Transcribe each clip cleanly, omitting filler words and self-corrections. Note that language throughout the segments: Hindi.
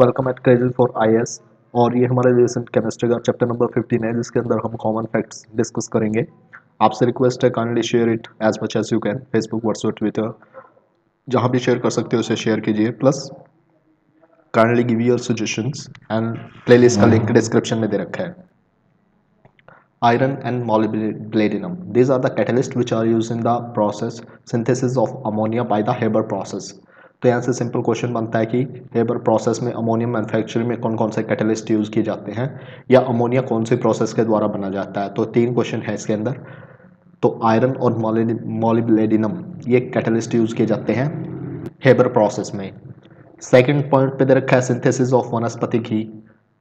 Welcome at Crazil for IAS. और ये हमारे रिसेंट केमिस्ट्री का चैप्टर नंबर 15 है, जिसके अंदर हम कॉमन फैक्ट्स डिस्कस करेंगे। आपसे रिक्वेस्ट है, kindly share it as much as you can, Facebook, WhatsApp, Twitter, जहाँ भी शेयर कर सकते हो उसे शेयर कीजिए। Plus kindly give your suggestions and playlist का लिंक डिस्क्रिप्शन में दे रखा है। Iron and molybdenum, these are the catalysts which are used in the process synthesis of ammonia by the Haber process। तो यहाँ से सिंपल क्वेश्चन बनता है कि हेबर प्रोसेस में अमोनियम मैन्युफैक्चरिंग में कौन कौन से कैटलिस्ट यूज़ किए जाते हैं, या अमोनिया कौन सी प्रोसेस के द्वारा बना जाता है। तो तीन क्वेश्चन है इसके अंदर। तो आयरन और मोलिब्डेनम ये कैटलिस्ट यूज़ किए जाते हैं हेबर प्रोसेस में। सेकंड पॉइंट पे दे रखा है सिंथेसिस ऑफ वनस्पति घी।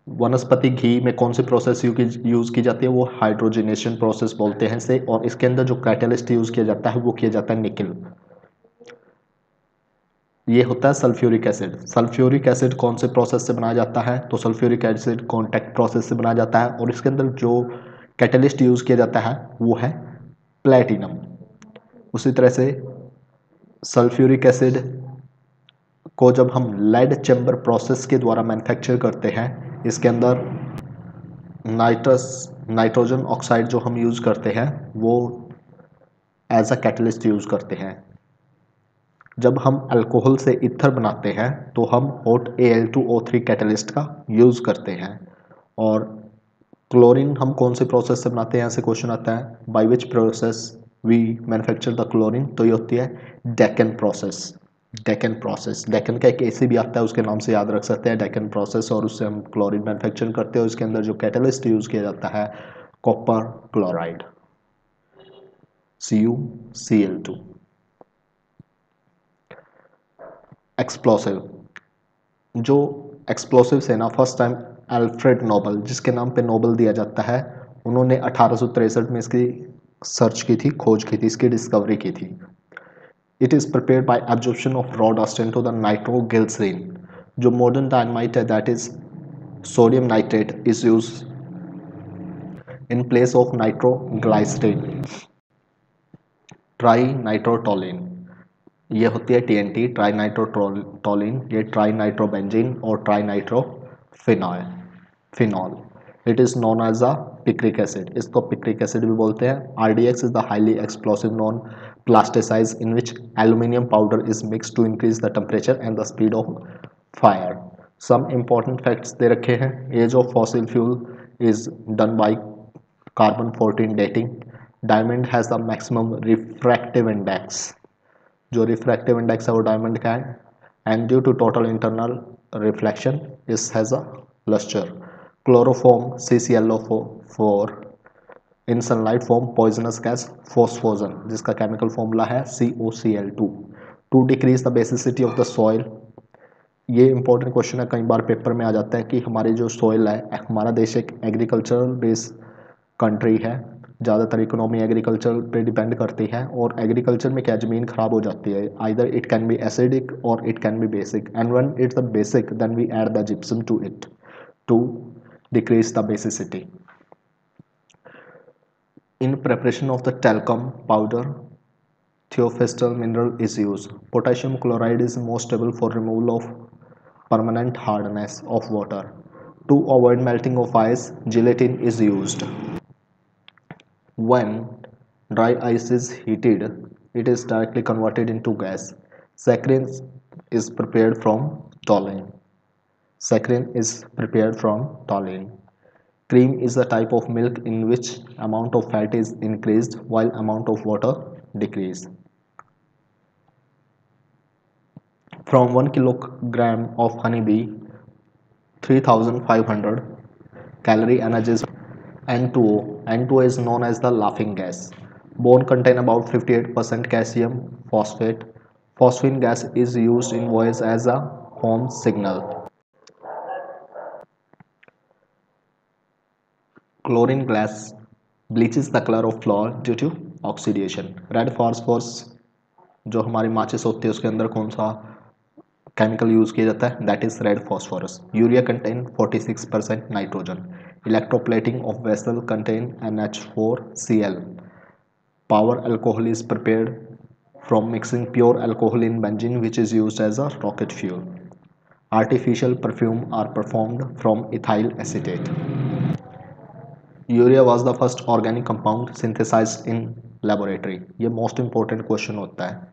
वनस्पति घी में कौन सी प्रोसेस यूज़ की जाती है, वो हाइड्रोजनेशन प्रोसेस बोलते हैं इसे। और इसके अंदर जो कैटलिस्ट यूज़ किया जाता है वो किया जाता है निकल। ये होता है सल्फ्यूरिक एसिड। सल्फ्यूरिक एसिड कौन से प्रोसेस से बनाया जाता है, तो सल्फ्यूरिक एसिड कॉन्टैक्ट प्रोसेस से बनाया जाता है। और इसके अंदर जो कैटलिस्ट यूज़ किया जाता है वो है प्लेटिनम। उसी तरह से सल्फ्यूरिक एसिड को जब हम लेड चैम्बर प्रोसेस के द्वारा मैन्युफैक्चर करते हैं, इसके अंदर नाइट्रोजन ऑक्साइड जो हम यूज़ करते हैं वो एज अ कैटलिस्ट यूज़ करते हैं। जब हम अल्कोहल से ईथर बनाते हैं तो हम हॉट Al2O3 कैटलिस्ट का यूज़ करते हैं। और क्लोरीन हम कौन से प्रोसेस से बनाते हैं, यहाँ से क्वेश्चन आता है, by which process we manufacture the chlorine. तो ये होती है Deacon process. Deacon process, Deacon का एक एसी भी आता है, उसके नाम से याद रख सकते हैं डेकन प्रोसेस। और उससे हम क्लोरीन मैन्युफैक्चर करते हैं। और इसके अंदर जो कैटलिस्ट यूज़ किया जाता है कॉपर क्लोराइड CuCl2। एक्सप्लोसिव, जो एक्सप्लोसिव है ना, फर्स्ट टाइम अल्फ्रेड नोबल, जिसके नाम पे नोबल दिया जाता है, उन्होंने 1863 में इसकी सर्च की थी, खोज की थी, इसकी डिस्कवरी की थी। It is prepared by absorption of raw dust into the nitroglycerine. जो मॉडर्न डायनामाइट है, that is sodium nitrate, is use in place of nitroglycerine. Trinitrotoluene, ये होती है TNT, ट्राई नाइट्रोटोलिन। ये ट्राई नाइट्रोबेंजीन और trinitrophenol phenol. It is known as a picric acid, इसको पिक्रिक एसिड भी बोलते हैं। RDX is the highly explosive non plasticise in which aluminium powder is mix to increase the temperature and the speed of fire. Some important facts दे रखे हैं। Age of fossil fuel is done by carbon 14 dating. Diamond has the maximum refractive index. जो रिफ्रैक्टिव इंडेक्स है वो डायमंड का है। And due to total internal reflection इस has a lustre. Chloroform CClO4 in sunlight form poisonous gas phosgene, जिसका केमिकल फॉर्मूला है COCl2। To decrease the basicity of the soil, ये इंपॉर्टेंट क्वेश्चन है, कई बार पेपर में आ जाता है कि हमारी जो सॉइल है, हमारा देश एक एग्रीकल्चरल बेस्ड कंट्री है, ज़्यादातर इकोनॉमी एग्रीकल्चर पे डिपेंड करती है। और एग्रीकल्चर में क्या, ज़मीन खराब हो जाती है, either it can be acidic और it can be basic. And when it's the basic then we add the gypsum to it to decrease the basicity. In preparation of the talcum powder थियोफेस्टल mineral is use. Potassium chloride is most stable for removal of permanent hardness of water. To avoid melting of ice, gelatin is used. When dry ice is heated, it is directly converted into gas. Saccharin is prepared from toluene. Saccharin is prepared from toluene. Cream is a type of milk in which amount of fat is increased while amount of water decreased. From 1 kilogram of honeybee, 3500 calorie energy is N2O. N2O is known as the laughing gas. Bone contain about 58% calcium phosphate. Phosphine gas is used in voice as a home signal. Chlorine gas bleaches the color of flour due to oxidation. Red phosphorus, जो हमारी माचिस होती है उसके अंदर कौन सा केमिकल यूज किया जाता है, that is red phosphorus. Urea contain 46% nitrogen. Electroplating of vessel contain NH4Cl। Power alcohol is prepared from mixing pure alcohol in benzene, which is used as a rocket fuel. Artificial perfume are performed from ethyl acetate. Urea was the first organic compound synthesized in laboratory. ये मोस्ट इंपॉर्टेंट क्वेश्चन होता है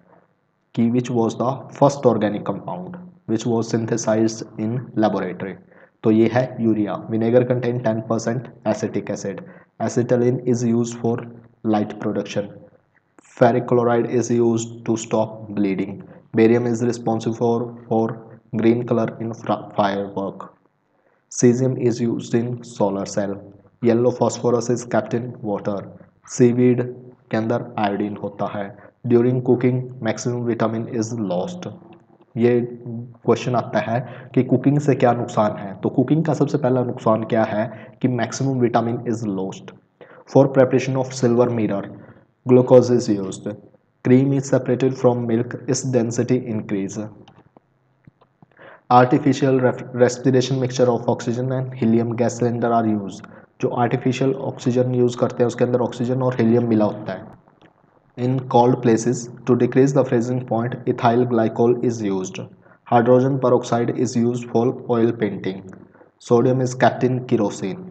कि which was the first organic compound which was synthesized in laboratory. तो ये है urea. Vinegar contain 10% acetic acid. Acetylene is use for light production. Ferric chloride is use to stop bleeding. Barium is responsible for green colour in firework. Cesium is used in solar cell. Yellow phosphorus is kept in water. Seaweed के अंदर आयोडीन होता है. During cooking maximum vitamin is lost. ये क्वेश्चन आता है कि कुकिंग से क्या नुकसान है। तो कुकिंग का सबसे पहला नुकसान क्या है कि maximum vitamin is lost. For preparation of silver mirror glucose is used. Cream is separated from milk, इस density increase. Artificial respiration mixture of oxygen and helium gas cylinder are use. जो आर्टिफिशियल ऑक्सीजन यूज़ करते हैं उसके अंदर ऑक्सीजन और हीलियम मिला होता है। In cold places to decrease the freezing point ethyl glycol is used. Hydrogen peroxide is used for oil painting. Sodium is kept in kerosene.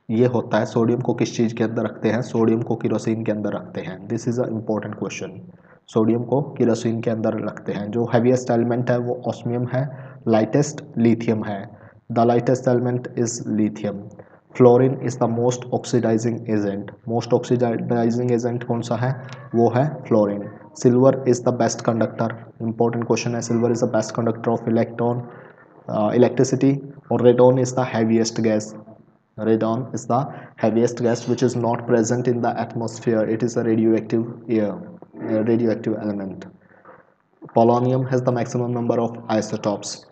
ये होता है सोडियम को किस चीज़ के अंदर रखते हैं, सोडियम को किरोसिन के अंदर रखते हैं। This is a important question. Sodium को किरोसिन के अंदर रखते हैं। जो हैवीएस्ट एलिमेंट है वो ऑस्मियम है, लाइटेस्ट लिथियम है। The lightest element is lithium. Fluorine is the most oxidising agent. Most oxidising agent कौन सा है, वो है fluorine. Silver is the best conductor. Important question है, silver is the best conductor of electron electricity. Or radon is the heaviest gas. Radon is the heaviest gas which is not present in the atmosphere. It is a radioactive air, a radioactive element. Polonium has the maximum number of isotopes.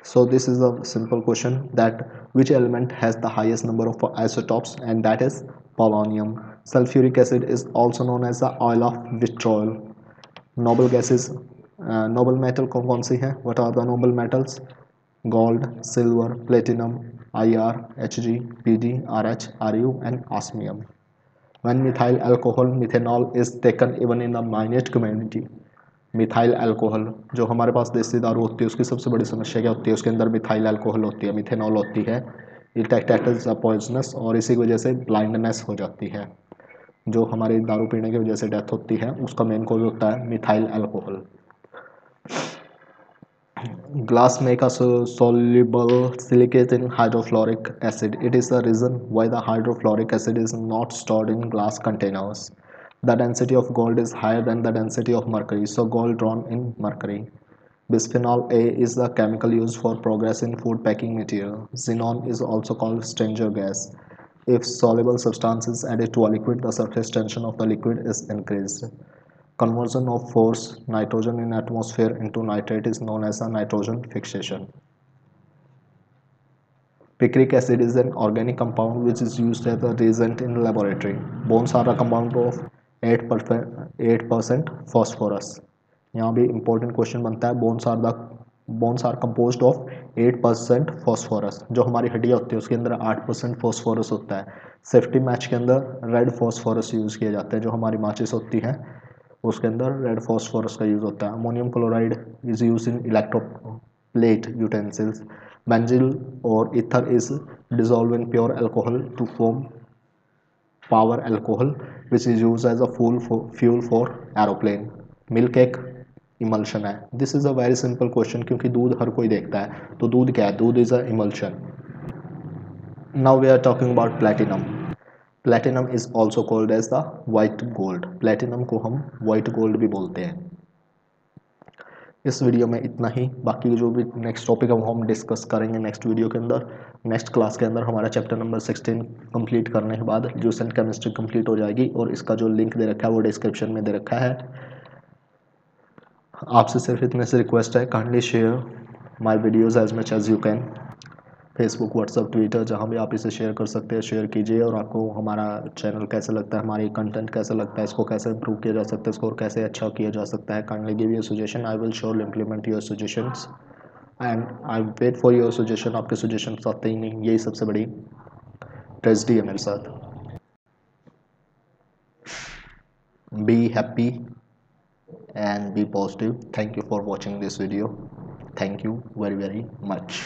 So this is a simple question that which element has the highest number of isotopes, and that is polonium. Sulfuric acid is also known as the oil of vitriol. Noble gases, noble metal कौन सी है? What are the noble metals? Gold, silver, platinum, IR, Hg, Pg, RH, Ru and osmium. When methyl alcohol methanol is taken even in a minute quantity, methyl alcohol जो हमारे पास देसी दारू होती है उसकी सबसे बड़ी समस्या क्या होती है, उसके अंदर मिथाइल अल्कोहल होती है, मिथेनॉल होती है। It act as a poisonous और इसी की वजह से ब्लाइंडनेस हो जाती है। जो हमारी दारू पीने की वजह से डेथ होती है उसका मेन कॉज होता है methyl alcohol. Glass make a soluble silicate in hydrofluoric acid. It is the reason why the hydrofluoric acid is not stored in glass containers. The density of gold is higher than the density of mercury, so gold drawn in mercury. Bisphenol A is the chemical used for progress in food packing material. Xenon is also called stranger gas. If soluble substance is added to a liquid, the surface tension of the liquid is increased. Conversion of force nitrogen in atmosphere into nitrate is known as a nitrogen fixation. Picric acid is an organic compound which is used as a reagent in laboratory. Bones are a compound of 8% phosphorus. यहाँ भी important question बनता है, bones are composed of 8% phosphorus. जो हमारी हड्डियाँ होती है उसके अंदर 8% phosphorus होता है। सेफ्टी मैच के अंदर रेड फॉस्फोरस यूज़ किया जाता है। जो हमारी माचिस होती है उसके अंदर रेड फॉस्फोरस का यूज़ होता है। Ammonium chloride is use in electroplate utensils. Benzene और ether is dissolve in pure alcohol to form power alcohol which is use as a fuel for aeroplane. Milk एक इमल्शन है। This is a very simple question क्योंकि दूध हर कोई देखता है। तो दूध क्या है, दूध is a emulsion. Now we are talking about platinum. Platinum is also called as the white gold. Platinum को हम वाइट गोल्ड भी बोलते हैं। इस वीडियो में इतना ही। बाकी जो भी नेक्स्ट टॉपिक है वो हम डिस्कस करेंगे नेक्स्ट वीडियो के अंदर। नेक्स्ट क्लास के अंदर हमारा चैप्टर नंबर 16 कंप्लीट करने के बाद जूस एंड केमिस्ट्री कंप्लीट हो जाएगी और इसका जो लिंक दे रखा है वो डिस्क्रिप्शन में दे रखा है। आपसे सिर्फ इतने से रिक्वेस्ट है, kindly share my videos as much as you can. Facebook, WhatsApp, Twitter, जहाँ भी आप इसे शेयर कर सकते हैं शेयर कीजिए। और आपको हमारा चैनल कैसा लगता है, हमारी कंटेंट कैसा लगता है, इसको कैसे इंप्रूव किया जा सकता है, इसको और कैसे अच्छा किया जा सकता है, kindly give your suggestion. I will surely implement your suggestions and I wait for your suggestion. आपके सजेशन आते ही नहीं, यही सबसे बड़ी ट्रेजेडी है मेरे साथ। Be happy and be positive. Thank you for watching this video. Thank you very very much.